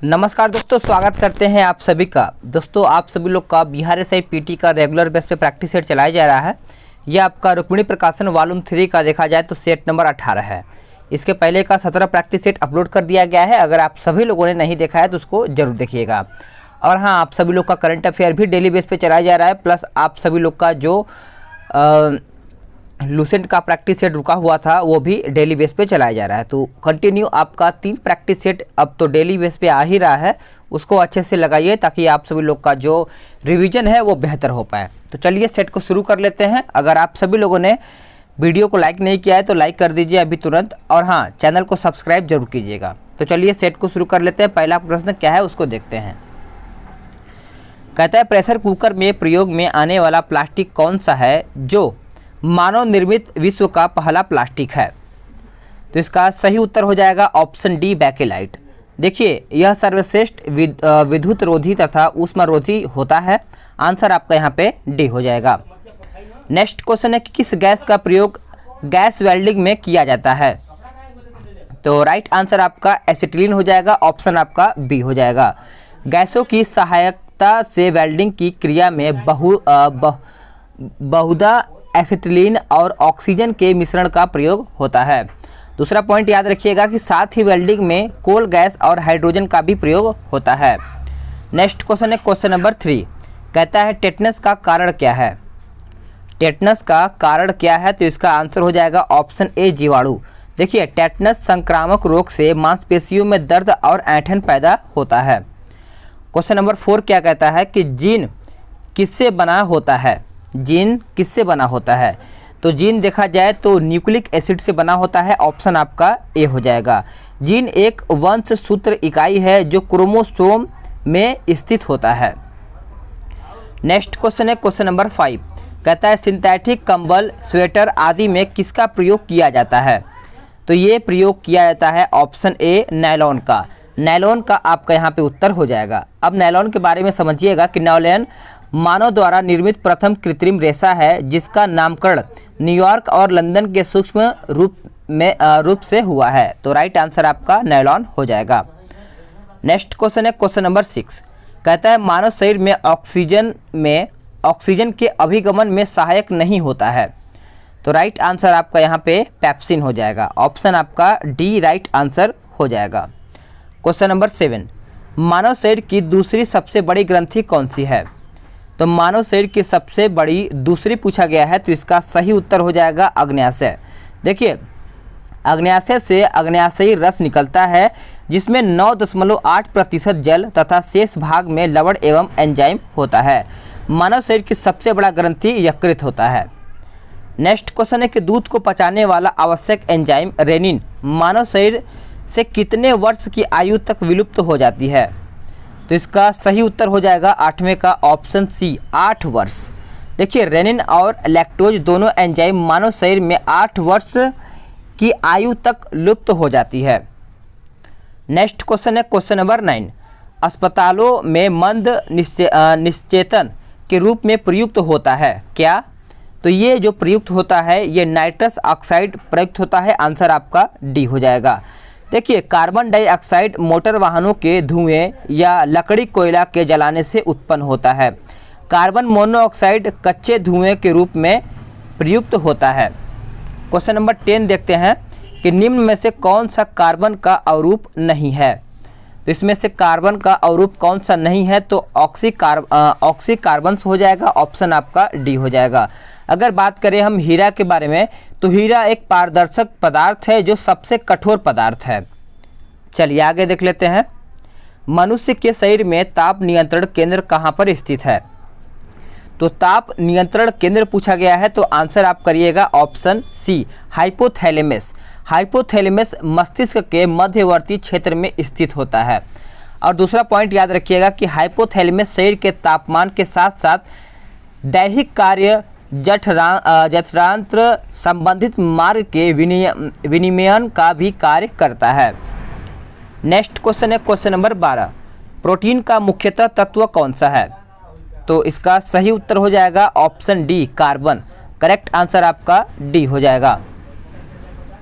नमस्कार दोस्तों, स्वागत करते हैं आप सभी का। दोस्तों आप सभी लोग का बिहार एसआई पीटी का रेगुलर बेस पे प्रैक्टिस सेट चलाया जा रहा है। यह आपका रुक्मिणी प्रकाशन वॉल्यूम 3 का देखा जाए तो सेट नंबर 18 है। इसके पहले का 17 प्रैक्टिस सेट अपलोड कर दिया गया है। अगर आप सभी लोगों ने नहीं देखा है तो उसको जरूर देखिएगा। और हाँ, आप सभी लोग का करंट अफेयर भी डेली बेस पे चलाया जा रहा है। प्लस आप सभी लोग का जो लूसेंट का प्रैक्टिस सेट रुका हुआ था वो भी डेली बेस पे चलाया जा रहा है। तो कंटिन्यू आपका 3 प्रैक्टिस सेट अब तो डेली बेस पे आ ही रहा है, उसको अच्छे से लगाइए ताकि आप सभी लोग का जो रिवीजन है वो बेहतर हो पाए। तो चलिए सेट को शुरू कर लेते हैं। अगर आप सभी लोगों ने वीडियो को लाइक नहीं किया है तो लाइक कर दीजिए अभी तुरंत, और हाँ, चैनल को सब्सक्राइब जरूर कीजिएगा। तो चलिए सेट को शुरू कर लेते हैं। पहला प्रश्न क्या है उसको देखते हैं। कहता है प्रेशर कुकर में प्रयोग में आने वाला प्लास्टिक कौन सा है जो मानव निर्मित विश्व का पहला प्लास्टिक है? तो इसका सही उत्तर हो जाएगा ऑप्शन डी, बैकेलाइट। देखिए, यह सर्वश्रेष्ठ विद्युत रोधी तथा ऊष्मारोधी होता है। आंसर आपका यहाँ पे डी हो जाएगा। नेक्स्ट क्वेश्चन है कि किस गैस का प्रयोग गैस वेल्डिंग में किया जाता है? तो राइट आंसर आपका एसिटिलीन हो जाएगा। ऑप्शन आपका बी हो जाएगा। गैसों की सहायता से वेल्डिंग की क्रिया में बहुधा एसिटिलीन और ऑक्सीजन के मिश्रण का प्रयोग होता है। दूसरा पॉइंट याद रखिएगा कि साथ ही वेल्डिंग में कोल गैस और हाइड्रोजन का भी प्रयोग होता है। नेक्स्ट क्वेश्चन है क्वेश्चन नंबर 3। कहता है टेटनस का कारण क्या है? टेटनस का कारण क्या है? तो इसका आंसर हो जाएगा ऑप्शन ए, जीवाणु। देखिए, टेटनस संक्रामक रोग से मांसपेशियों में दर्द और ऐंठन पैदा होता है। क्वेश्चन नंबर 4 क्या कहता है कि जीन किससे बना होता है? जीन किससे बना होता है? तो जीन देखा जाए तो न्यूक्लिक एसिड से बना होता है। ऑप्शन आपका ए हो जाएगा। जीन एक वंशसूत्र इकाई है जो क्रोमोसोम में स्थित होता है। नेक्स्ट क्वेश्चन है क्वेश्चन नंबर 5। कहता है सिंथेटिक कंबल, स्वेटर आदि में किसका प्रयोग किया जाता है? तो ये प्रयोग किया जाता है ऑप्शन ए, नायलॉन का। नायलॉन का आपका यहाँ पे उत्तर हो जाएगा। अब नायलॉन के बारे में समझिएगा कि नायलॉन मानव द्वारा निर्मित प्रथम कृत्रिम रेशा है जिसका नामकरण न्यूयॉर्क और लंदन के सूक्ष्म रूप से हुआ है। तो राइट आंसर आपका नायलॉन हो जाएगा। नेक्स्ट क्वेश्चन है क्वेश्चन नंबर 6। कहता है मानव शरीर में ऑक्सीजन के अभिगमन में सहायक नहीं होता है। तो राइट आंसर आपका यहाँ पे पेप्सिन हो जाएगा। ऑप्शन आपका डी राइट आंसर हो जाएगा। Question number 7। मानव शरीर की दूसरी सबसे बड़ी ग्रंथि कौन सी है? तो मानव शरीर की सबसे बड़ी दूसरी पूछा गया है, तो इसका सही उत्तर हो जाएगा अग्न्याशय। देखिए, अग्न्याशय से अग्न्याशयी रस निकलता है जिसमें 9.8% जल तथा शेष भाग में लवण एवं एंजाइम होता है। मानव शरीर की सबसे बड़ा ग्रंथि यकृत होता है। नेक्स्ट क्वेश्चन है कि दूध को पचाने वाला आवश्यक एंजाइम रेनिन मानव शरीर से कितने वर्ष की आयु तक विलुप्त हो जाती है? तो इसका सही उत्तर हो जाएगा 8वें का ऑप्शन सी, 8 वर्ष। देखिए, रेनिन और लैक्टोज दोनों एंजाइम मानव शरीर में 8 वर्ष की आयु तक लुप्त हो जाती है। नेक्स्ट क्वेश्चन है क्वेश्चन नंबर 9। अस्पतालों में मंद निश्चेतन के रूप में प्रयुक्त होता है क्या? तो ये जो प्रयुक्त होता है ये नाइट्रस ऑक्साइड प्रयुक्त होता है। आंसर आपका डी हो जाएगा। देखिए, कार्बन डाइऑक्साइड मोटर वाहनों के धुएं या लकड़ी कोयला के जलाने से उत्पन्न होता है। कार्बन मोनोऑक्साइड कच्चे धुएं के रूप में प्रयुक्त होता है। क्वेश्चन नंबर 10 देखते हैं कि निम्न में से कौन सा कार्बन का अवरूप नहीं है? तो इसमें से कार्बन का अवरूप कौन सा नहीं है? तो ऑक्सी कार्बन हो जाएगा। ऑप्शन आपका डी हो जाएगा। अगर बात करें हम हीरा के बारे में, तो हीरा एक पारदर्शक पदार्थ है जो सबसे कठोर पदार्थ है। चलिए आगे देख लेते हैं। मनुष्य के शरीर में ताप नियंत्रण केंद्र कहाँ पर स्थित है? तो ताप नियंत्रण केंद्र पूछा गया है, तो आंसर आप करिएगा ऑप्शन सी, हाइपोथैलेमस। हाइपोथैलेमस मस्तिष्क के मध्यवर्ती क्षेत्र में स्थित होता है। और दूसरा पॉइंट याद रखिएगा कि हाइपोथैलेमस शरीर के तापमान के साथ साथ दैहिक कार्य, जठरांत्र संबंधित मार्ग के विनियमन का भी कार्य करता है। नेक्स्ट क्वेश्चन है क्वेश्चन नंबर 12। प्रोटीन का मुख्यतः तत्व कौन सा है? तो इसका सही उत्तर हो जाएगा option D, carbon. Correct answer आपका डी हो जाएगा।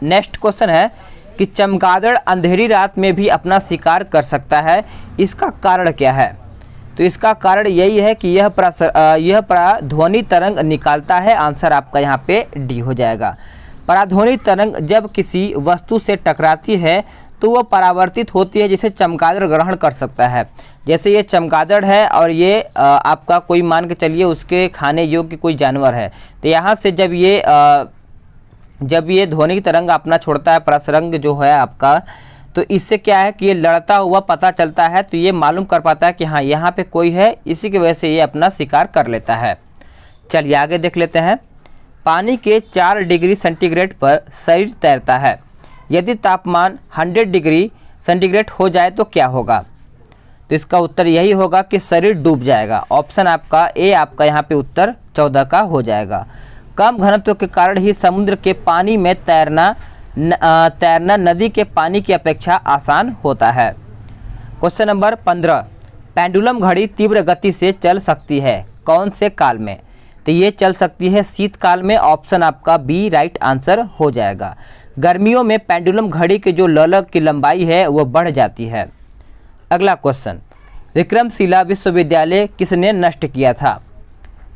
नेक्स्ट क्वेश्चन है कि चमगादड़ अंधेरी रात में भी अपना शिकार कर सकता है, इसका कारण क्या है? तो इसका कारण यही है कि यह पराध्वनि तरंग निकालता है। आंसर आपका यहाँ पे डी हो जाएगा। पराध्वनि तरंग जब किसी वस्तु से टकराती है तो वह परावर्तित होती है, जिसे चमगादड़ ग्रहण कर सकता है। जैसे ये चमगादड़ है और ये आपका कोई मान के चलिए उसके खाने योग्य कोई जानवर है, तो यहाँ से जब ये ध्वनि तरंग अपना छोड़ता है, प्रसरंग जो है आपका, तो इससे क्या है कि ये लड़ता हुआ पता चलता है, तो ये मालूम कर पाता है कि हाँ यहाँ पे कोई है, इसी की वजह से ये अपना शिकार कर लेता है। चलिए आगे देख लेते हैं। पानी के 4 डिग्री सेंटीग्रेड पर शरीर तैरता है, यदि तापमान 100 डिग्री सेंटीग्रेड हो जाए तो क्या होगा? तो इसका उत्तर यही होगा कि शरीर डूब जाएगा। ऑप्शन आपका ए आपका यहाँ पे उत्तर 14 का हो जाएगा। कम घनत्व के कारण ही समुद्र के पानी में तैरना नदी के पानी की अपेक्षा आसान होता है। क्वेश्चन नंबर 15, पेंडुलम घड़ी तीव्र गति से चल सकती है कौन से काल में? तो ये चल सकती है शीतकाल में। ऑप्शन आपका बी राइट आंसर हो जाएगा। गर्मियों में पेंडुलम घड़ी के जो लोलक की लंबाई है वो बढ़ जाती है। अगला क्वेश्चन, विक्रमशिला विश्वविद्यालय किसने नष्ट किया था?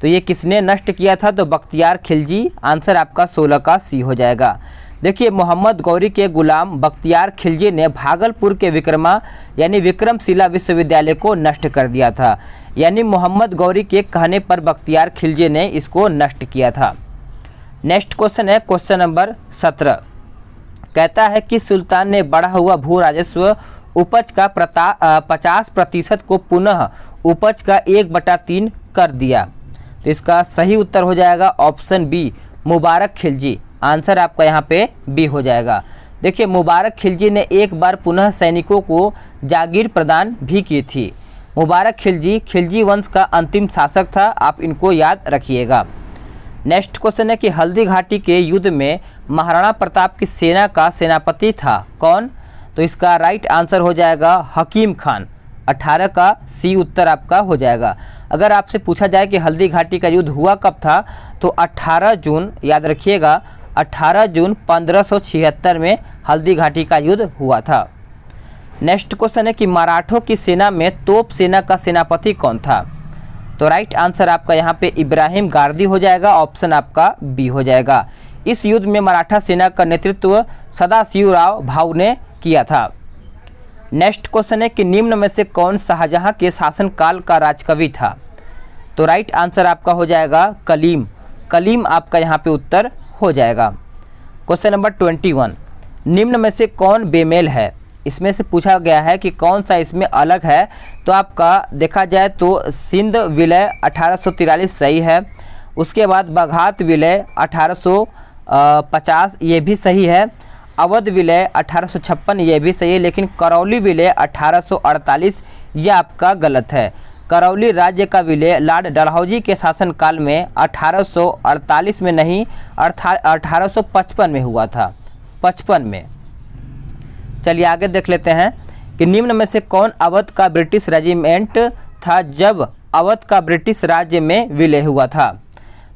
तो ये किसने नष्ट किया था? तो बख्तियार खिलजी। आंसर आपका 16 का सी हो जाएगा। देखिए, मोहम्मद गौरी के गुलाम बख्तियार खिलजी ने भागलपुर के विक्रमशिला विश्वविद्यालय को नष्ट कर दिया था। यानी मोहम्मद गौरी के कहने पर बख्तियार खिलजी ने इसको नष्ट किया था। नेक्स्ट क्वेश्चन है क्वेश्चन नंबर 17। कहता है कि सुल्तान ने बढ़ा हुआ भू राजस्व उपज का 50% को पुनः उपज का 1/3 कर दिया। तो इसका सही उत्तर हो जाएगा ऑप्शन बी मुबारक खिलजी। आंसर आपका यहाँ पे बी हो जाएगा। देखिए, मुबारक खिलजी ने एक बार पुनः सैनिकों को जागीर प्रदान भी की थी। मुबारक खिलजी वंश का अंतिम शासक था, आप इनको याद रखिएगा। नेक्स्ट क्वेश्चन है कि हल्दी घाटी के युद्ध में महाराणा प्रताप की सेना का सेनापति था कौन? तो इसका राइट आंसर हो जाएगा हकीम खान। 18 का सी उत्तर आपका हो जाएगा। अगर आपसे पूछा जाए कि हल्दी घाटी का युद्ध हुआ कब था, तो 18 जून, याद रखिएगा 18 जून 1576 में हल्दी घाटी का युद्ध हुआ था। नेक्स्ट क्वेश्चन है कि मराठों की सेना में तोप सेना का सेनापति कौन था? तो राइट आंसर आपका यहाँ पे इब्राहिम गारदी हो जाएगा। ऑप्शन आपका बी हो जाएगा। इस युद्ध में मराठा सेना का नेतृत्व सदाशिवराव भाऊ ने किया था। नेक्स्ट क्वेश्चन है कि निम्न में से कौन शाहजहां के शासनकाल का राजकवि था? तो राइट आंसर आपका हो जाएगा कलीम आपका यहाँ पे उत्तर हो जाएगा। क्वेश्चन नंबर 21, निम्न में से कौन बेमेल है? इसमें से पूछा गया है कि कौन सा इसमें अलग है। तो आपका देखा जाए तो सिंध विलय 1843 सही है। उसके बाद बघात विलय 1850 ये भी सही है। अवध विलय 1856 ये भी सही है, लेकिन करौली विलय 1848 ये आपका गलत है। करौली राज्य का विलय लॉर्ड डलहौजी के शासनकाल में 1848 में नहीं 1855 में हुआ था, 55 में। चलिए आगे देख लेते हैं कि निम्न में से कौन अवध का ब्रिटिश रेजिमेंट था जब अवध का ब्रिटिश राज्य में विलय हुआ था?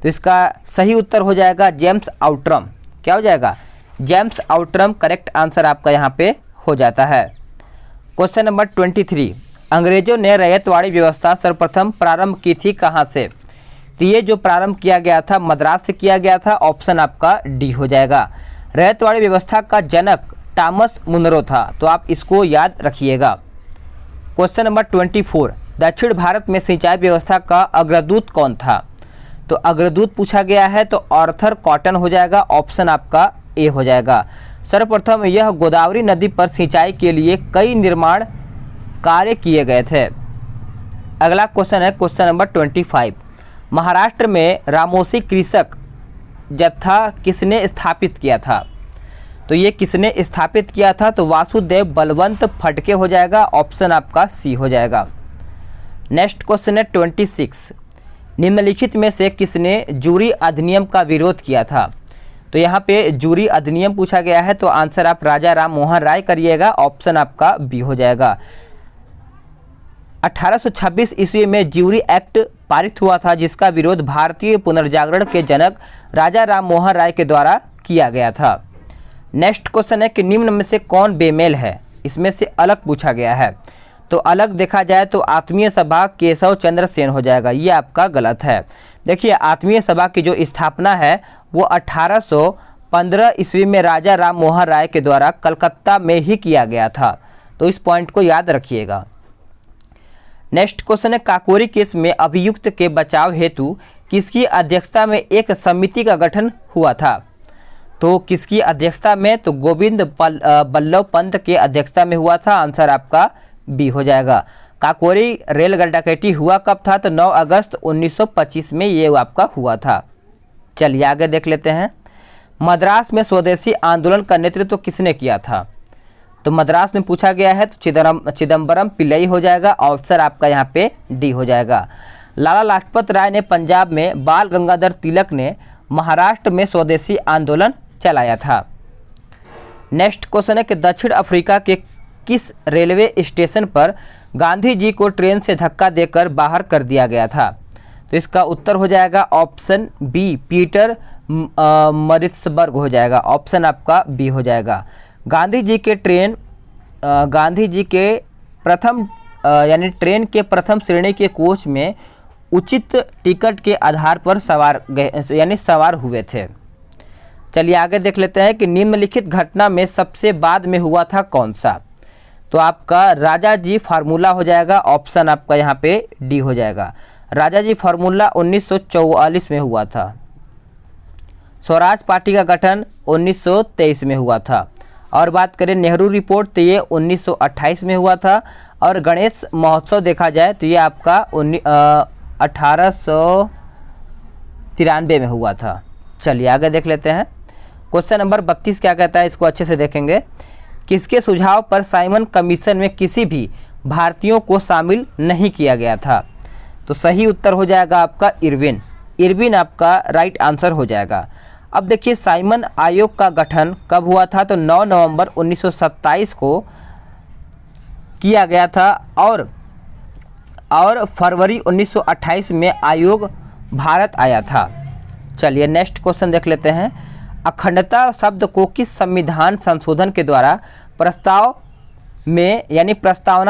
तो इसका सही उत्तर हो जाएगा जेम्स आउट्रम। क्या हो जाएगा? जेम्स आउट्रम करेक्ट आंसर आपका यहाँ पे हो जाता है। क्वेश्चन नंबर 23, अंग्रेजों ने रैयतवाड़ी व्यवस्था सर्वप्रथम प्रारंभ की थी कहाँ से? तो ये जो प्रारंभ किया गया था मद्रास से किया गया था। ऑप्शन आपका डी हो जाएगा। रैयतवाड़ी व्यवस्था का जनक टॉमस मुनरो था, तो आप इसको याद रखिएगा। क्वेश्चन नंबर 24, दक्षिण भारत में सिंचाई व्यवस्था का अग्रदूत कौन था? तो अग्रदूत पूछा गया है तो आर्थर कॉटन हो जाएगा। ऑप्शन आपका ए हो जाएगा। सर्वप्रथम यह गोदावरी नदी पर सिंचाई के लिए कई निर्माण कार्य किए गए थे। अगला क्वेश्चन है क्वेश्चन नंबर 25, महाराष्ट्र में रामोसी कृषक जत्था किसने स्थापित किया था? तो ये किसने स्थापित किया था? तो वासुदेव बलवंत फडके हो जाएगा। ऑप्शन आपका सी हो जाएगा। नेक्स्ट क्वेश्चन है 26, निम्नलिखित में से किसने जूरी अधिनियम का विरोध किया था? तो यहाँ पे जूरी अधिनियम पूछा गया है, तो आंसर आप राजा राम मोहन राय करिएगा। ऑप्शन आपका बी हो जाएगा। 1826 ईस्वी में ज्यूरी एक्ट पारित हुआ था, जिसका विरोध भारतीय पुनर्जागरण के जनक राजा राम मोहन राय के द्वारा किया गया था। नेक्स्ट क्वेश्चन है कि निम्न में से कौन बेमेल है, इसमें से अलग पूछा गया है। तो अलग देखा जाए तो आत्मीय सभा केशव चंद्र सेन हो जाएगा, ये आपका गलत है। देखिए आत्मीय सभा की जो स्थापना है वो 1815 ईस्वी में राजा राम मोहन राय के द्वारा कलकत्ता में ही किया गया था, तो इस पॉइंट को याद रखिएगा। नेक्स्ट क्वेश्चन है काकोरी केस में अभियुक्त के बचाव हेतु किसकी अध्यक्षता में एक समिति का गठन हुआ था। तो किसकी अध्यक्षता में, तो गोविंद बल्लभ पंत के अध्यक्षता में हुआ था, आंसर आपका बी हो जाएगा। काकोरी रेल डकैती हुआ कब था, तो 9 अगस्त 1925 में ये आपका हुआ था। चलिए आगे देख लेते हैं। मद्रास में स्वदेशी आंदोलन का नेतृत्व किसने किया था। तो मद्रास में पूछा गया है तो चिदम्बरम पिल्लई हो जाएगा, ऑप्शन आपका यहाँ पे डी हो जाएगा। लाला लाजपत राय ने पंजाब में, बाल गंगाधर तिलक ने महाराष्ट्र में स्वदेशी आंदोलन चलाया था। नेक्स्ट क्वेश्चन है कि दक्षिण अफ्रीका के किस रेलवे स्टेशन पर गांधी जी को ट्रेन से धक्का देकर बाहर कर दिया गया था। तो इसका उत्तर हो जाएगा ऑप्शन बी पीटर मरित्सबर्ग हो जाएगा, ऑप्शन आपका बी हो जाएगा। गांधी जी के प्रथम यानी ट्रेन के प्रथम श्रेणी के कोच में उचित टिकट के आधार पर सवार हुए थे। चलिए आगे देख लेते हैं कि निम्नलिखित घटना में सबसे बाद में हुआ था कौन सा। तो आपका राजा जी फार्मूला हो जाएगा, ऑप्शन आपका यहाँ पे डी हो जाएगा। राजा जी फार्मूला 1944 में हुआ था। स्वराज पार्टी का गठन 1923 में हुआ था। और बात करें नेहरू रिपोर्ट तो ये 1928 में हुआ था। और गणेश महोत्सव देखा जाए तो ये आपका 1893 में हुआ था। चलिए आगे देख लेते हैं। क्वेश्चन नंबर 32 क्या कहता है, इसको अच्छे से देखेंगे। किसके सुझाव पर साइमन कमीशन में किसी भी भारतीयों को शामिल नहीं किया गया था। तो सही उत्तर हो जाएगा आपका इरविन आपका राइट आंसर हो जाएगा। अब देखिए साइमन आयोग का गठन कब हुआ था, तो 9 नवंबर 1927 को किया गया था और फरवरी 1928 में आयोग भारत आया था। चलिए नेक्स्ट क्वेश्चन देख लेते हैं। अखंडता शब्द को किस संविधान संशोधन के द्वारा प्रस्तावना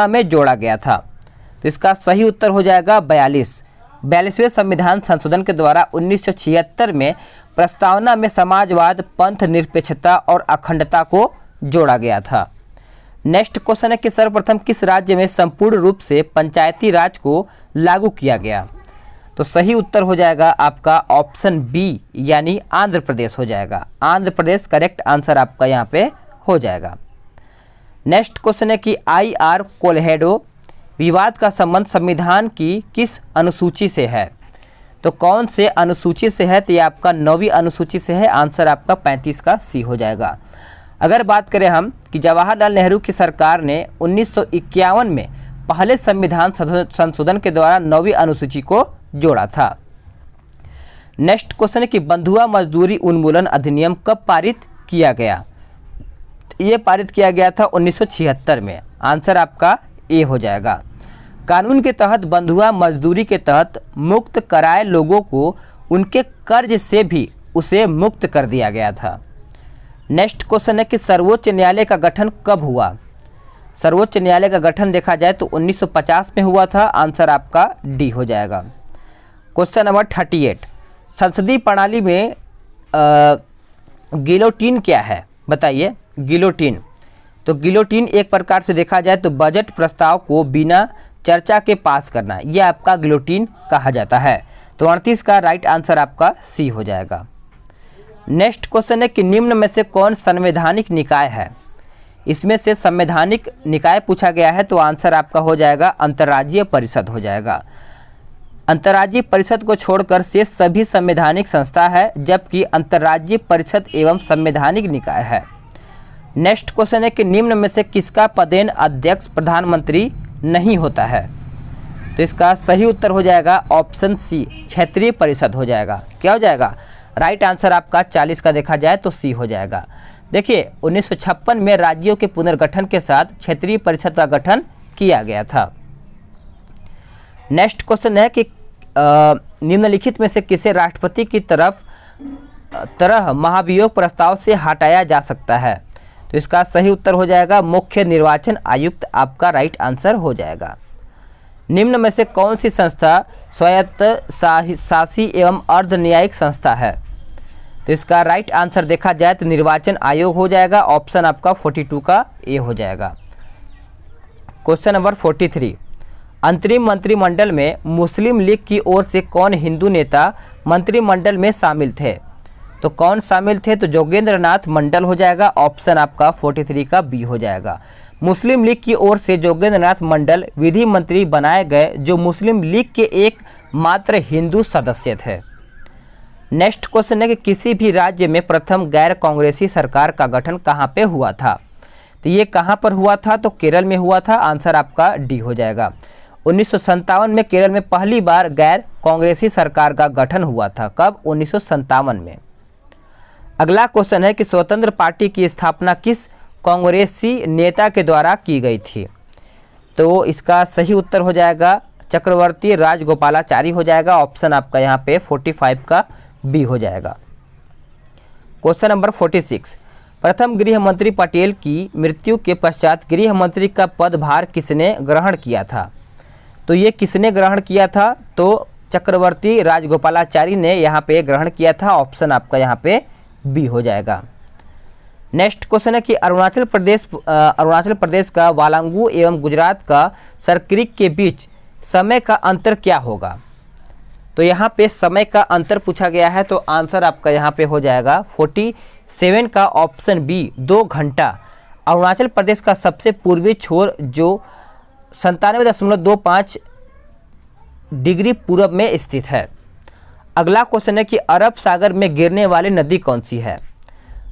में जोड़ा गया था। तो इसका सही उत्तर हो जाएगा 42वें संविधान संशोधन के द्वारा 1976 में प्रस्तावना में समाजवाद, पंथ निरपेक्षता और अखंडता को जोड़ा गया था। नेक्स्ट क्वेश्चन है कि सर्वप्रथम किस राज्य में संपूर्ण रूप से पंचायती राज को लागू किया गया। तो सही उत्तर हो जाएगा आपका ऑप्शन बी यानी आंध्र प्रदेश हो जाएगा। आंध्र प्रदेश करेक्ट आंसर आपका यहाँ पे हो जाएगा। नेक्स्ट क्वेश्चन है कि IR कोल्हेडो विवाद का संबंध संविधान की किस अनुसूची से है। तो कौन से अनुसूची से है, तो ये आपका 9वीं अनुसूची से है, आंसर आपका 35 का सी हो जाएगा। अगर बात करें हम कि जवाहरलाल नेहरू की सरकार ने 1951 में पहले संविधान संशोधन के द्वारा 9वीं अनुसूची को जोड़ा था। नेक्स्ट क्वेश्चन है कि बंधुआ मजदूरी उन्मूलन अधिनियम कब पारित किया गया। ये पारित किया गया था 1976 में, आंसर आपका ए हो जाएगा। कानून के तहत बंधुआ मजदूरी के तहत मुक्त कराए लोगों को उनके कर्ज से भी उसे मुक्त कर दिया गया था। नेक्स्ट क्वेश्चन है कि सर्वोच्च न्यायालय का गठन कब हुआ। सर्वोच्च न्यायालय का गठन देखा जाए तो 1950 में हुआ था, आंसर आपका डी हो जाएगा। क्वेश्चन नंबर 38 संसदीय प्रणाली में गिलोटीन क्या है, बताइए। गिलोटीन, तो गिलोटीन एक प्रकार से देखा जाए तो बजट प्रस्ताव को बिना चर्चा के पास करना, यह आपका गिलोटीन कहा जाता है। तो 38 का राइट आंसर आपका सी हो जाएगा। नेक्स्ट क्वेश्चन है कि निम्न में से कौन संवैधानिक निकाय है। इसमें से संवैधानिक निकाय पूछा गया है, तो आंसर आपका हो जाएगा अंतर्राज्यीय परिषद हो जाएगा। अंतर्राज्यीय परिषद को छोड़कर शेष सभी संवैधानिक संस्था है, जबकि अंतर्राज्यीय परिषद एवं संवैधानिक निकाय है। नेक्स्ट क्वेश्चन है कि निम्न में से किसका पदेन अध्यक्ष प्रधानमंत्री नहीं होता है। तो इसका सही उत्तर हो जाएगा ऑप्शन सी क्षेत्रीय परिषद हो जाएगा। क्या हो जाएगा, राइट आंसर आपका 40 का देखा जाए तो सी हो जाएगा। देखिए 1956 में राज्यों के पुनर्गठन के साथ क्षेत्रीय परिषद का गठन किया गया था। नेक्स्ट क्वेश्चन है कि निम्नलिखित में से किसे राष्ट्रपति की तरफ तरह महाभियोग प्रस्ताव से हटाया जा सकता है? तो इसका सही उत्तर हो जाएगा मुख्य निर्वाचन आयुक्त आपका राइट आंसर हो जाएगा। निम्न में से कौन सी संस्था स्वायत्त शासी एवं अर्ध न्यायिक संस्था है? तो इसका राइट आंसर देखा जाए तो निर्वाचन आयोग हो जाएगा। ऑप्शन आपका 42 का ए हो जाएगा। क्वेश्चन नंबर 43, अंतरिम मंत्रिमंडल में मुस्लिम लीग की ओर से कौन हिंदू नेता मंत्रिमंडल में शामिल थे? तो कौन शामिल थे? तो जोगेंद्र नाथ मंडल हो जाएगा। ऑप्शन आपका 43 का बी हो जाएगा। मुस्लिम लीग की ओर से जोगेंद्र नाथ मंडल विधि मंत्री बनाए गए, जो मुस्लिम लीग के एक मात्र हिंदू सदस्य थे। नेक्स्ट क्वेश्चन है कि किसी भी राज्य में प्रथम गैर कांग्रेसी सरकार का गठन कहाँ पे हुआ था? तो ये कहाँ पर हुआ था? तो केरल में हुआ था। आंसर आपका डी हो जाएगा। 1957 में केरल में पहली बार गैर कांग्रेसी सरकार का गठन हुआ था। कब? 1957 में। अगला क्वेश्चन है कि स्वतंत्र पार्टी की स्थापना किस कांग्रेसी नेता के द्वारा की गई थी? तो इसका सही उत्तर हो जाएगा चक्रवर्ती राजगोपालाचारी हो जाएगा। ऑप्शन आपका यहाँ पे 45 का बी हो जाएगा। क्वेश्चन नंबर 46, प्रथम गृह मंत्री पटेल की मृत्यु के पश्चात गृह मंत्री का पदभार किसने ग्रहण किया था? तो ये किसने ग्रहण किया था? तो चक्रवर्ती राजगोपालाचारी ने यहाँ पे ग्रहण किया था। ऑप्शन आपका यहाँ पे बी हो जाएगा। नेक्स्ट क्वेश्चन है कि अरुणाचल प्रदेश का वालांगू एवं गुजरात का सरक्रिक के बीच समय का अंतर क्या होगा? तो यहाँ पे समय का अंतर पूछा गया है, तो आंसर आपका यहाँ पे हो जाएगा 47 का ऑप्शन बी 2 घंटा। अरुणाचल प्रदेश का सबसे पूर्वी छोर जो 97.25 डिग्री पूरब में स्थित है। अगला क्वेश्चन है कि अरब सागर में गिरने वाली नदी कौन सी है?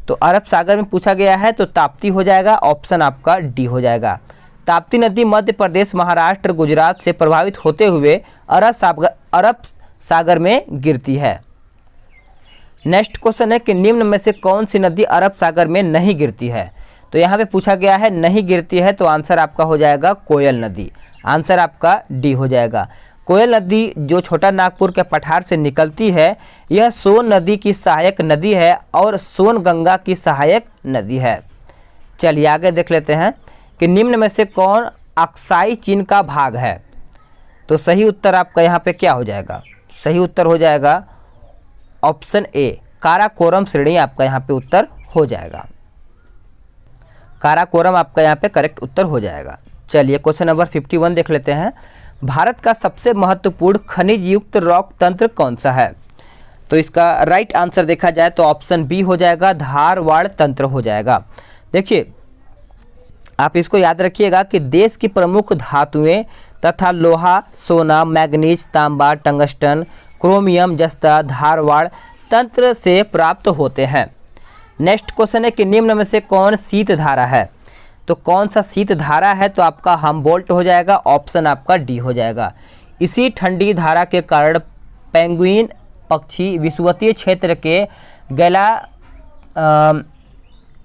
तो अरब सागर में पूछा गया है, तो ताप्ती हो जाएगा। ऑप्शन आपका डी हो जाएगा। ताप्ती नदी मध्य प्रदेश, महाराष्ट्र, गुजरात से प्रभावित होते हुए अरब सागर में गिरती है। नेक्स्ट क्वेश्चन है कि निम्न में से कौन सी नदी अरब सागर में नहीं गिरती है? तो यहाँ पे पूछा गया है नहीं गिरती है, तो आंसर आपका हो जाएगा कोयल नदी। आंसर आपका डी हो जाएगा। कोयल नदी जो छोटा नागपुर के पठार से निकलती है, यह सोन नदी की सहायक नदी है और सोन गंगा की सहायक नदी है। चलिए आगे देख लेते हैं कि निम्न में से कौन अक्साई चीन का भाग है? तो सही उत्तर आपका यहाँ पे क्या हो जाएगा? सही उत्तर हो जाएगा ऑप्शन ए काराकोरम श्रेणी आपका यहाँ पे उत्तर हो जाएगा। काराकोरम आपका यहाँ पे करेक्ट उत्तर हो जाएगा। चलिए क्वेश्चन नंबर 51 देख लेते हैं। भारत का सबसे महत्वपूर्ण खनिज युक्त रॉक तंत्र कौन सा है? तो इसका राइट आंसर देखा जाए तो ऑप्शन बी हो जाएगा धारवाड़ तंत्र हो जाएगा। देखिए आप इसको याद रखिएगा कि देश की प्रमुख धातुएं तथा लोहा, सोना, मैग्नीज, तांबा, टंगस्टन, क्रोमियम, जस्ता धारवाड़ तंत्र से प्राप्त होते हैं। नेक्स्ट क्वेश्चन है कि निम्न में से कौन शीत धारा है? तो कौन सा शीत धारा है? तो आपका हमबोल्ट हो जाएगा। ऑप्शन आपका डी हो जाएगा। इसी ठंडी धारा के कारण पेंगुइन पक्षी विषुवतीय क्षेत्र के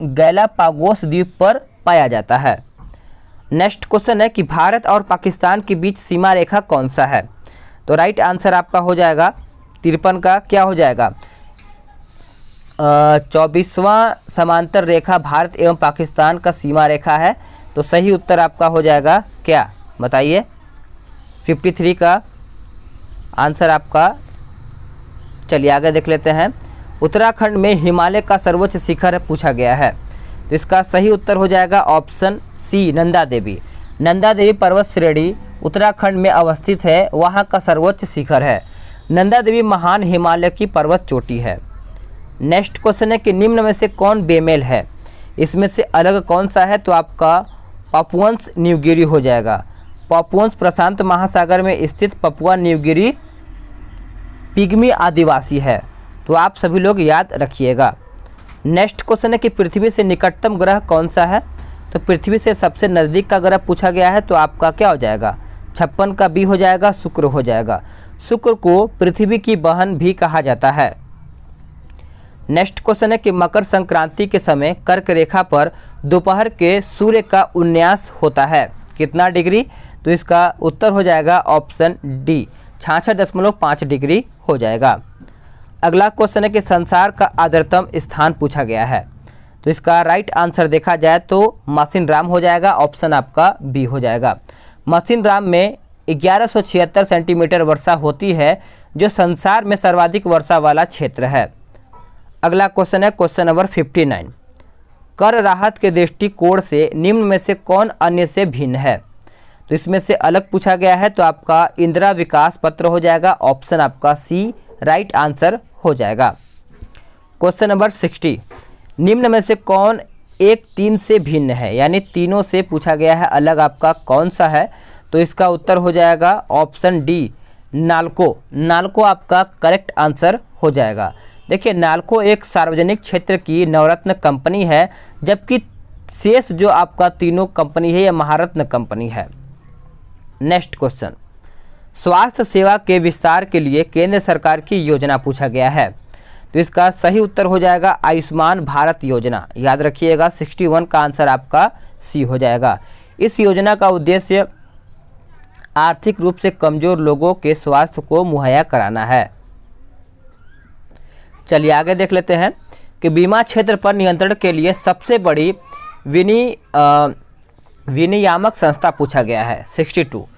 गैलापागोस द्वीप पर पाया जाता है। नेक्स्ट क्वेश्चन है कि भारत और पाकिस्तान के बीच सीमा रेखा कौन सा है? तो राइट आंसर आपका हो जाएगा 53 का क्या हो जाएगा 24वां समांतर रेखा भारत एवं पाकिस्तान का सीमा रेखा है। तो सही उत्तर आपका हो जाएगा क्या बताइए? 53 का आंसर आपका। चलिए आगे देख लेते हैं। उत्तराखंड में हिमालय का सर्वोच्च शिखर पूछा गया है, तो इसका सही उत्तर हो जाएगा ऑप्शन सी नंदा देवी। नंदा देवी पर्वत श्रेणी उत्तराखंड में अवस्थित है, वहाँ का सर्वोच्च शिखर है। नंदा देवी महान हिमालय की पर्वत चोटी है। नेक्स्ट क्वेश्चन है कि निम्न में से कौन बेमेल है? इसमें से अलग कौन सा है? तो आपका पापुअन्स न्यूगिरी हो जाएगा। पापुअन्स प्रशांत महासागर में स्थित पपुआ न्यूगिरी पिग्मी आदिवासी है, तो आप सभी लोग याद रखिएगा। नेक्स्ट क्वेश्चन है कि पृथ्वी से निकटतम ग्रह कौन सा है? तो पृथ्वी से सबसे नज़दीक का ग्रह पूछा गया है, तो आपका क्या हो जाएगा 56 का बी हो जाएगा, शुक्र हो जाएगा। शुक्र को पृथ्वी की बहन भी कहा जाता है। नेक्स्ट क्वेश्चन है कि मकर संक्रांति के समय कर्क रेखा पर दोपहर के सूर्य का उन्यास होता है कितना डिग्री? तो इसका उत्तर हो जाएगा ऑप्शन डी 66.5 डिग्री हो जाएगा। अगला क्वेश्चन है कि संसार का आर्द्रतम स्थान पूछा गया है। तो इसका राइट आंसर देखा जाए तो मासिनराम हो जाएगा, ऑप्शन आपका बी हो जाएगा। मासिनराम में 1176 सेंटीमीटर वर्षा होती है, जो संसार में सर्वाधिक वर्षा वाला क्षेत्र है। अगला क्वेश्चन है क्वेश्चन नंबर 59। कर राहत के दृष्टिकोण से निम्न में से कौन अन्य से भिन्न है? तो इसमें से अलग पूछा गया है, तो आपका इंदिरा विकास पत्र हो जाएगा, ऑप्शन आपका सी राइट आंसर हो जाएगा। Question number 60। निम्न में से कौन एक तीन से भिन्न है, यानी तीनों से पूछा गया है, अलग आपका कौन सा है? तो इसका उत्तर हो जाएगा ऑप्शन डी नाल्को। नाल्को आपका करेक्ट आंसर हो जाएगा। देखिए, नाल्को एक सार्वजनिक क्षेत्र की नवरत्न कंपनी है, जबकि शेष जो आपका तीनों कंपनी है यह महारत्न कंपनी है। नेक्स्ट क्वेश्चन, स्वास्थ्य सेवा के विस्तार के लिए केंद्र सरकार की योजना पूछा गया है। तो इसका सही उत्तर हो जाएगा आयुष्मान भारत योजना। याद रखिएगा 61 का आंसर आपका सी हो जाएगा। इस योजना का उद्देश्य आर्थिक रूप से कमजोर लोगों के स्वास्थ्य को मुहैया कराना है। चलिए आगे देख लेते हैं कि बीमा क्षेत्र पर नियंत्रण के लिए सबसे बड़ी विनियामक संस्था पूछा गया है 62। तो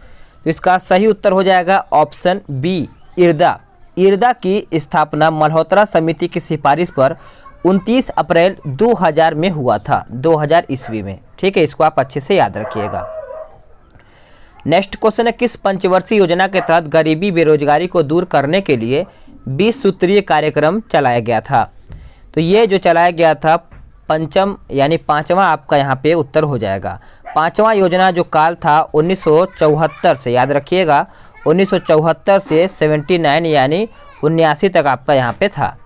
इसका सही उत्तर हो जाएगा ऑप्शन बी इरदा। इरदा की स्थापना मल्होत्रा समिति की सिफारिश पर 29 अप्रैल 2000 में हुआ था, 2000 ईस्वी में। ठीक है, इसको आप अच्छे से याद रखिएगा। नेक्स्ट क्वेश्चन है, किस पंचवर्षीय योजना के तहत गरीबी बेरोजगारी को दूर करने के लिए 20 सूत्रीय कार्यक्रम चलाया गया था? तो ये जो चलाया गया था पंचम यानी पांचवा आपका यहाँ पे उत्तर हो जाएगा। पांचवा योजना जो काल था 1974 से, याद रखिएगा 1974 से 79 यानी 79 तक आपका यहाँ पे था।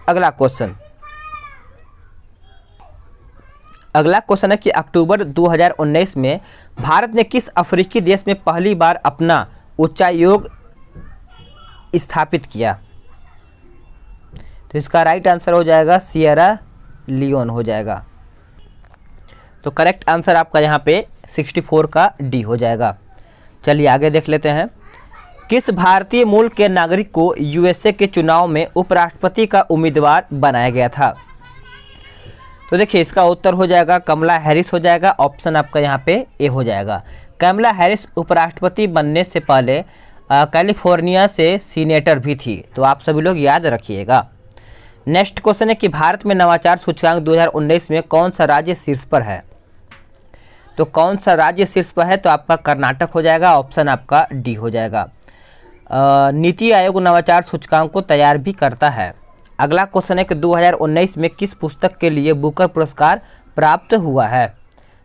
अगला क्वेश्चन है कि अक्टूबर 2019 में भारत ने किस अफ्रीकी देश में पहली बार अपना उच्चायोग स्थापित किया? तो इसका राइट आंसर हो जाएगा सिएरा लियोन हो जाएगा। तो करेक्ट आंसर आपका यहाँ पे 64 का डी हो जाएगा। चलिए आगे देख लेते हैं, किस भारतीय मूल के नागरिक को यूएसए के चुनाव में उपराष्ट्रपति का उम्मीदवार बनाया गया था? तो देखिए, इसका उत्तर हो जाएगा कमला हैरिस हो जाएगा, ऑप्शन आपका यहाँ पे ए हो जाएगा। कमला हैरिस उपराष्ट्रपति बनने से पहले कैलिफोर्निया से सीनेटर भी थी, तो आप सभी लोग याद रखिएगा। नेक्स्ट क्वेश्चन है कि भारत में नवाचार सूचकांक 2019 में कौन सा राज्य शीर्ष पर है? तो कौन सा राज्य शीर्ष पर है? तो आपका कर्नाटक हो जाएगा, ऑप्शन आपका डी हो जाएगा। नीति आयोग नवाचार सूचकांक को तैयार भी करता है। अगला क्वेश्चन है कि 2019 में किस पुस्तक के लिए बुकर पुरस्कार प्राप्त हुआ है?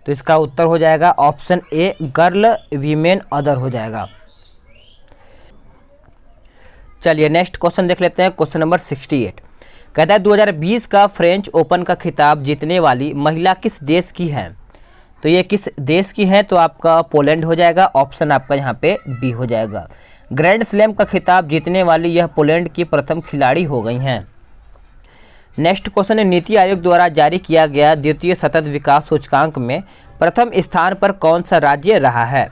तो इसका उत्तर हो जाएगा option a girl women other हो जाएगा। चलिए नेक्स्ट क्वेश्चन देख लेते हैं, क्वेश्चन नंबर 68। कहता है 2020 का फ्रेंच ओपन का खिताब जीतने वाली महिला किस देश की है? तो ये किस देश की है? तो आपका पोलैंड हो जाएगा, ऑप्शन आपका यहाँ पे बी हो जाएगा। ग्रैंड स्लैम का खिताब जीतने वाली यह पोलैंड की प्रथम खिलाड़ी हो गई हैं। नेक्स्ट क्वेश्चन है, नीति आयोग द्वारा जारी किया गया द्वितीय सतत विकास सूचकांक में प्रथम स्थान पर कौन सा राज्य रहा है?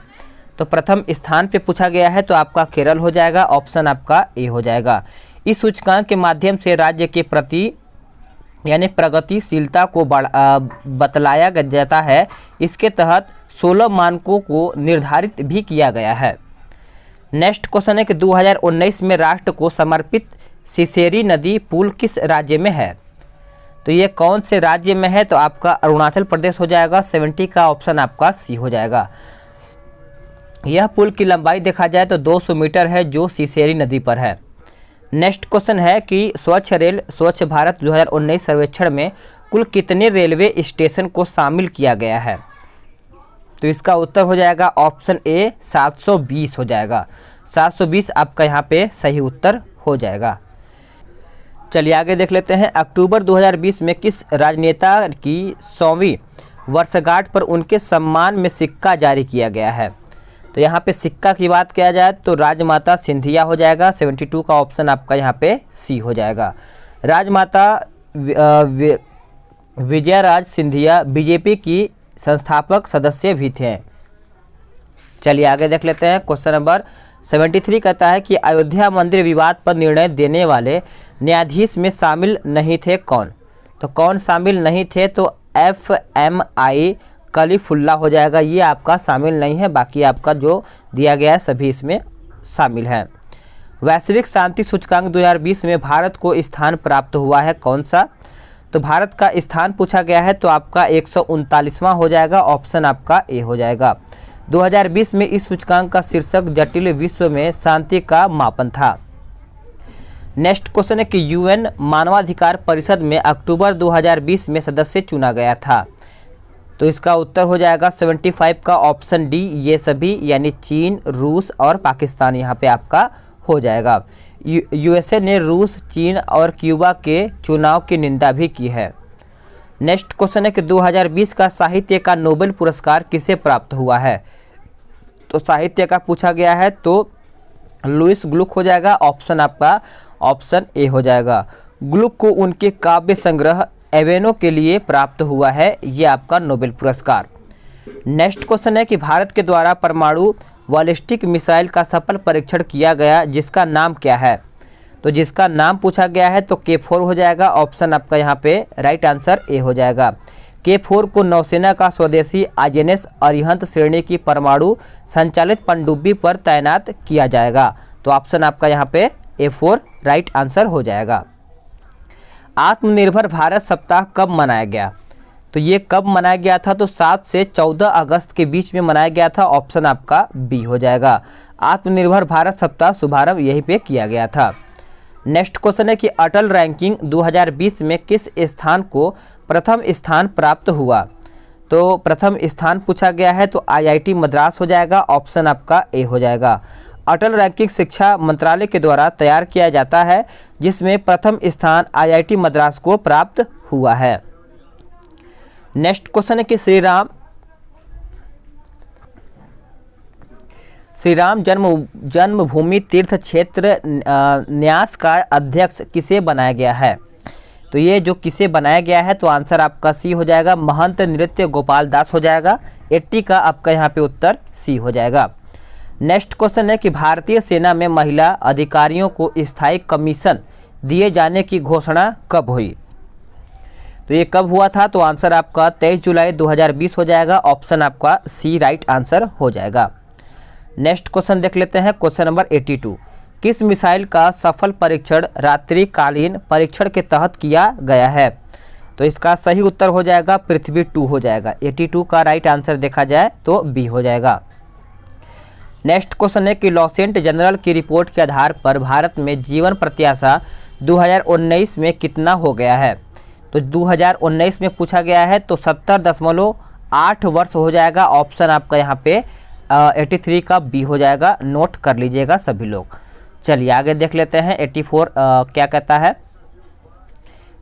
तो प्रथम स्थान पे पूछा गया है, तो आपका केरल हो जाएगा, ऑप्शन आपका ए हो जाएगा। इस सूचकांक के माध्यम से राज्य के प्रति यानी प्रगतिशीलता को बतलाया जाता है। इसके तहत 16 मानकों को निर्धारित भी किया गया है। नेक्स्ट क्वेश्चन है कि 2019 में राष्ट्र को समर्पित सिसेरी नदी पुल किस राज्य में है? तो ये कौन से राज्य में है? तो आपका अरुणाचल प्रदेश हो जाएगा, 70 का ऑप्शन आपका सी हो जाएगा। यह पुल की लंबाई देखा जाए तो 200 मीटर है, जो सिसेरी नदी पर है। नेक्स्ट क्वेश्चन है कि स्वच्छ रेल स्वच्छ भारत 2019 सर्वेक्षण में कुल कितने रेलवे स्टेशन को शामिल किया गया है? तो इसका उत्तर हो जाएगा ऑप्शन ए 720 हो जाएगा। 720 आपका यहाँ पे सही उत्तर हो जाएगा। चलिए आगे देख लेते हैं, अक्टूबर 2020 में किस राजनेता की 100वीं वर्षगांठ पर उनके सम्मान में सिक्का जारी किया गया है? तो यहाँ पे सिक्का की बात किया जाए तो राजमाता सिंधिया हो जाएगा, 72 का ऑप्शन आपका यहाँ पे सी हो जाएगा। राजमाता विजयाराज सिंधिया बीजेपी की संस्थापक सदस्य भी थे। चलिए आगे देख लेते हैं, क्वेश्चन नंबर 73 कहता है कि अयोध्या मंदिर विवाद पर निर्णय देने वाले न्यायाधीश में शामिल नहीं थे कौन? तो कौन शामिल नहीं थे? तो FMI कलीफुल्ला हो जाएगा, ये आपका शामिल नहीं है, बाकी आपका जो दिया गया है सभी इसमें शामिल है। वैश्विक शांति सूचकांक 2020 में भारत को स्थान प्राप्त हुआ है कौन सा? तो भारत का स्थान पूछा गया है तो आपका 139वां हो जाएगा, ऑप्शन आपका ए हो जाएगा। 2020 में इस सूचकांक का शीर्षक जटिल विश्व में शांति का मापन था। नेक्स्ट क्वेश्चन है कि UN मानवाधिकार परिषद में अक्टूबर 2020 में सदस्य चुना गया था। तो इसका उत्तर हो जाएगा 75 का ऑप्शन डी, ये सभी यानी चीन, रूस और पाकिस्तान यहाँ पे आपका हो जाएगा। USA ने रूस, चीन और क्यूबा के चुनाव की निंदा भी की है। नेक्स्ट क्वेश्चन है कि 2020 का साहित्य का नोबेल पुरस्कार किसे प्राप्त हुआ है? तो साहित्य का पूछा गया है तो लुइस ग्लुक हो जाएगा, ऑप्शन आपका ऑप्शन ए हो जाएगा। ग्लुक को उनके काव्य संग्रह एवेनो के लिए प्राप्त हुआ है ये आपका नोबेल पुरस्कार। नेक्स्ट क्वेश्चन है कि भारत के द्वारा परमाणु बैलिस्टिक मिसाइल का सफल परीक्षण किया गया जिसका नाम क्या है? तो जिसका नाम पूछा गया है तो K4 हो जाएगा, ऑप्शन आपका यहाँ पे राइट आंसर ए हो जाएगा। K4 को नौसेना का स्वदेशी INS अरिहंत श्रेणी की परमाणु संचालित पनडुब्बी पर तैनात किया जाएगा, तो ऑप्शन आपका यहाँ पे A4 राइट आंसर हो जाएगा। आत्मनिर्भर भारत सप्ताह कब मनाया गया? तो ये कब मनाया गया था? तो 7 से 14 अगस्त के बीच में मनाया गया था, ऑप्शन आपका बी हो जाएगा। आत्मनिर्भर भारत सप्ताह शुभारंभ यहीं पे किया गया था। नेक्स्ट क्वेश्चन है कि अटल रैंकिंग 2020 में किस स्थान को प्रथम स्थान प्राप्त हुआ? तो प्रथम स्थान पूछा गया है तो IIT मद्रास हो जाएगा, ऑप्शन आपका ए हो जाएगा। अटल रैंकिंग शिक्षा मंत्रालय के द्वारा तैयार किया जाता है जिसमें प्रथम स्थान IIT मद्रास को प्राप्त हुआ है। नेक्स्ट क्वेश्चन है कि श्री राम जन्मभूमि तीर्थ क्षेत्र न्यास का अध्यक्ष किसे बनाया गया है? तो ये जो किसे बनाया गया है तो आंसर आपका सी हो जाएगा, महंत नृत्य गोपाल दास हो जाएगा। 80 का आपका यहाँ पे उत्तर सी हो जाएगा। नेक्स्ट क्वेश्चन है कि भारतीय सेना में महिला अधिकारियों को स्थायी कमीशन दिए जाने की घोषणा कब हुई? तो ये कब हुआ था? तो आंसर आपका 23 जुलाई 2020 हो जाएगा, ऑप्शन आपका सी राइट आंसर हो जाएगा। नेक्स्ट क्वेश्चन देख लेते हैं, क्वेश्चन नंबर 82। किस मिसाइल का सफल परीक्षण रात्रिकालीन परीक्षण के तहत किया गया है? तो इसका सही उत्तर हो जाएगा पृथ्वी 2 हो जाएगा। 82 का राइट आंसर देखा जाए तो बी हो जाएगा। नेक्स्ट क्वेश्चन है कि लॉसेंट जनरल की रिपोर्ट के आधार पर भारत में जीवन प्रत्याशा 2019 में कितना हो गया है? तो 2019 में पूछा गया है तो 70.8 वर्ष हो जाएगा, ऑप्शन आपका यहाँ पे 83 का बी हो जाएगा, नोट कर लीजिएगा सभी लोग। चलिए आगे देख लेते हैं 84 क्या कहता है।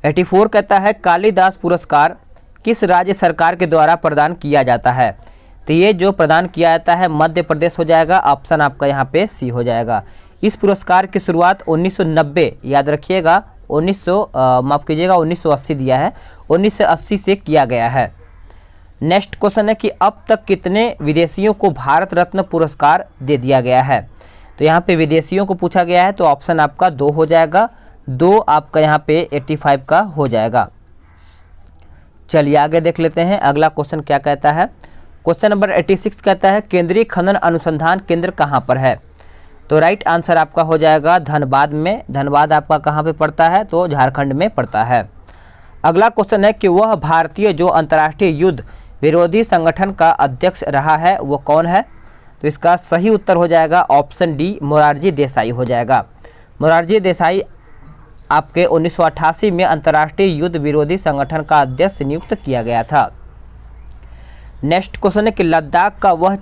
84 कहता है कालिदास पुरस्कार किस राज्य सरकार के द्वारा प्रदान किया जाता है? तो ये जो प्रदान किया जाता है मध्य प्रदेश हो जाएगा, ऑप्शन आपका यहाँ पे सी हो जाएगा। इस पुरस्कार की शुरुआत 1990 याद रखिएगा 1980 दिया है, 1980 से किया गया है। नेक्स्ट क्वेश्चन है कि अब तक कितने विदेशियों को भारत रत्न पुरस्कार दे दिया गया है? तो यहाँ पे विदेशियों को पूछा गया है तो ऑप्शन आपका 2 हो जाएगा, 2 आपका यहाँ पे 85 का हो जाएगा। चलिए आगे देख लेते हैं अगला क्वेश्चन क्या कहता है। क्वेश्चन नंबर 86 कहता है केंद्रीय खनन अनुसंधान केंद्र कहाँ पर है? तो राइट आंसर आपका हो जाएगा धनबाद में। धनबाद आपका कहाँ पे पड़ता है? तो झारखंड में पड़ता है। अगला क्वेश्चन है कि वह भारतीय जो अंतर्राष्ट्रीय युद्ध विरोधी संगठन का अध्यक्ष रहा है वो कौन है? तो इसका सही उत्तर हो जाएगा ऑप्शन डी मोरारजी देसाई हो जाएगा। मोरारजी देसाई आपके 1988 में अंतर्राष्ट्रीय युद्ध विरोधी संगठन का अध्यक्ष नियुक्त किया गया था। नेक्स्ट क्वेश्चन है कि लद्दाख का वह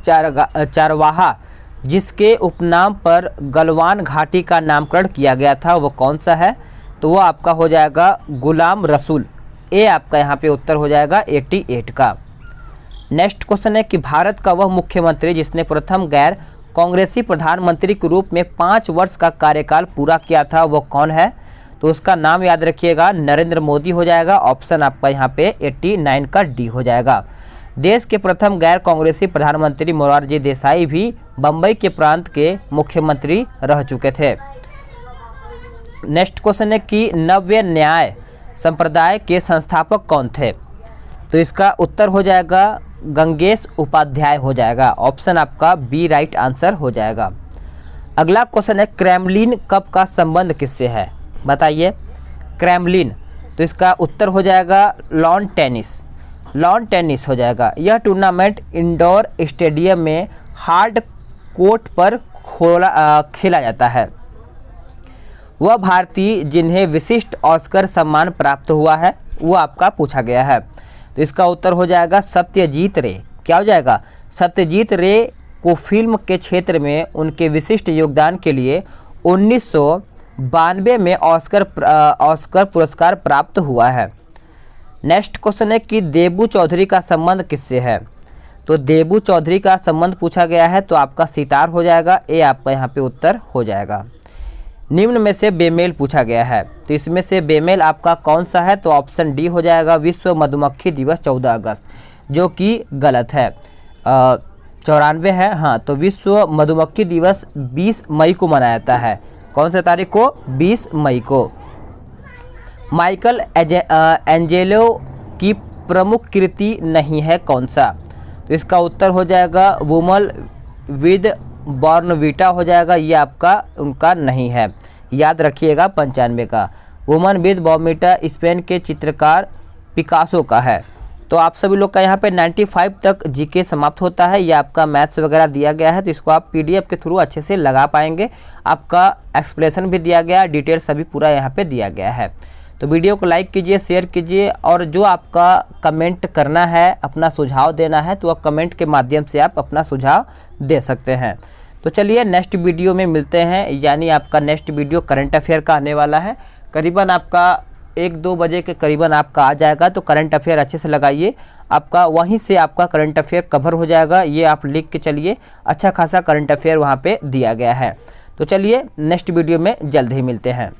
चारवाहा जिसके उपनाम पर गलवान घाटी का नामकरण किया गया था वो कौन सा है? तो वो आपका हो जाएगा गुलाम रसूल। ए आपका यहाँ पे उत्तर हो जाएगा 88 का। नेक्स्ट क्वेश्चन है कि भारत का वह मुख्यमंत्री जिसने प्रथम गैर कांग्रेसी प्रधानमंत्री के रूप में 5 वर्ष का कार्यकाल पूरा किया था वो कौन है? तो उसका नाम याद रखिएगा नरेंद्र मोदी हो जाएगा, ऑप्शन आपका यहाँ पे 89 का डी हो जाएगा। देश के प्रथम गैर कांग्रेसी प्रधानमंत्री मोरारजी देसाई भी बम्बई के प्रांत के मुख्यमंत्री रह चुके थे। नेक्स्ट क्वेश्चन है कि नव्य न्याय संप्रदाय के संस्थापक कौन थे? तो इसका उत्तर हो जाएगा गंगेश उपाध्याय हो जाएगा। ऑप्शन आपका बी राइट आंसर हो जाएगा। अगला क्वेश्चन है क्रेमलिन कप का संबंध किससे है? बताइए। क्रेमलिन, तो इसका उत्तर हो जाएगा लॉन टेनिस। लॉन टेनिस हो जाएगा। यह टूर्नामेंट इंडोर स्टेडियम में हार्ड कोर्ट पर खेला जाता है। वह भारतीय जिन्हें विशिष्ट ऑस्कर सम्मान प्राप्त हुआ है, वो आपका पूछा गया है। तो इसका उत्तर हो जाएगा सत्यजीत रे। क्या हो जाएगा? सत्यजीत रे को फिल्म के क्षेत्र में उनके विशिष्ट योगदान के लिए 1992 में ऑस्कर पुरस्कार प्राप्त हुआ है। नेक्स्ट क्वेश्चन है कि देबू चौधरी का संबंध किससे है? तो देबू चौधरी का संबंध पूछा गया है, तो आपका सितार हो जाएगा। ए आपका यहाँ पे उत्तर हो जाएगा। निम्न में से बेमेल पूछा गया है, तो इसमें से बेमेल आपका कौन सा है? तो ऑप्शन डी हो जाएगा विश्व मधुमक्खी दिवस 14 अगस्त, जो कि गलत है। 94 है, हाँ। तो विश्व मधुमक्खी दिवस 20 मई को मनाया जाता है। कौन सा तारीख को? 20 मई को। माइकल एंजेलो की प्रमुख कृति नहीं है कौन सा? तो इसका उत्तर हो जाएगा वुमन विद बॉर्नवीटा हो जाएगा। ये आपका उनका नहीं है, याद रखिएगा 95 का। वुमन विद बॉर्नवीटा स्पेन के चित्रकार पिकासो का है। तो आप सभी लोग का यहाँ पे 95 तक जीके समाप्त होता है। ये आपका मैथ्स वगैरह दिया गया है, तो इसको आप पीडीएफ के थ्रू अच्छे से लगा पाएंगे। आपका एक्सप्लेनेशन भी दिया गया है, डिटेल सभी पूरा यहाँ पे दिया गया है। तो वीडियो को लाइक कीजिए, शेयर कीजिए, और जो आपका कमेंट करना है, अपना सुझाव देना है, तो वह कमेंट के माध्यम से आप अपना सुझाव दे सकते हैं। तो चलिए नेक्स्ट वीडियो में मिलते हैं, यानी आपका नेक्स्ट वीडियो करंट अफेयर का आने वाला है। करीबन आपका 1-2 बजे के करीबन आपका आ जाएगा। तो करंट अफेयर अच्छे से लगाइए, आपका वहीं से आपका करंट अफेयर कवर हो जाएगा। ये आप लिख के चलिए, अच्छा खासा करंट अफेयर वहाँ पे दिया गया है। तो चलिए नेक्स्ट वीडियो में जल्द ही मिलते हैं।